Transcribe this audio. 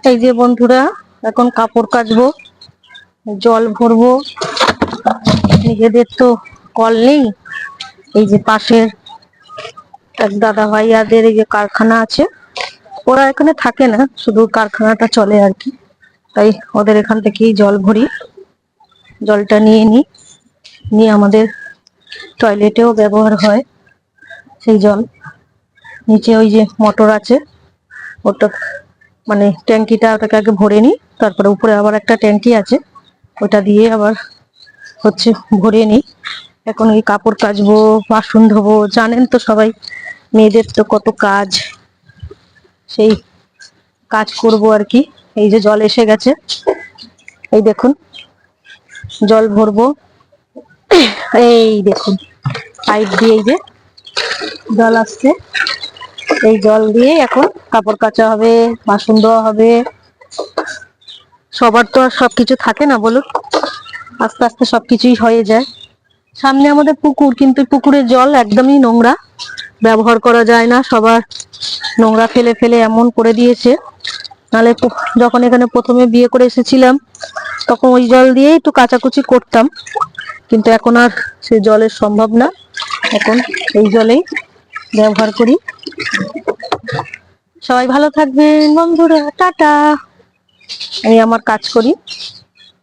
এই যে বন্ধুরা, এখন কাপড় কাচবো, জল ভরবো। নিজেদের তো কল নেই। এই যে পাশের এক দাদা ভাইয়াদের এই যে কারখানা আছে, ওরা এখানে থাকে না, শুধু কারখানাটা চলে আর কি। তাই ওদের এখান থেকেই জল ভরি। জলটা নিয়ে আমাদের টয়লেটেও ব্যবহার হয় সেই জল। নিচে ওই যে মোটর আছে, ওটা মানে ট্যাঙ্কিটা, ওটাকে আগে ভরে নিই, তারপরে উপরে আবার একটা ট্যাঙ্কি আছে, ওটা দিয়ে আবার ভরে নিই। এখন এই কাপড় কাচবো, বাসন ধোবো, জানেন তো সবাই মেয়েদের তো কত কাজ, সেই কাজ করব আর কি। এই যে জল এসে গেছে, এই দেখুন জল ভরবো। এই দেখুন পাইপ দিয়ে এই যে জল আসছে, এই জল দিয়ে এখন কাপড় কাচা হবে, বাসন ধোয়া হবে। সবার তো আর সবকিছু থাকে না বলুন, আস্তে আস্তে সবকিছুই হয়ে যায়। সামনে আমাদের পুকুর, কিন্তু পুকুরের জল একদমই নোংরা, ব্যবহার করা যায় না। সবার নোংরা ফেলে ফেলে এমন করে দিয়েছে। নাহলে যখন এখানে প্রথমে বিয়ে করে এসেছিলাম, তখন ওই জল দিয়ে একটু কাচাকুচি করতাম, কিন্তু এখন আর সে জলের সম্ভব না। এখন এই জলেই ব্যবহার করি। সবাই ভালো থাকবেন বন্ধুরা, টাটা। আমি আমার কাজ করি।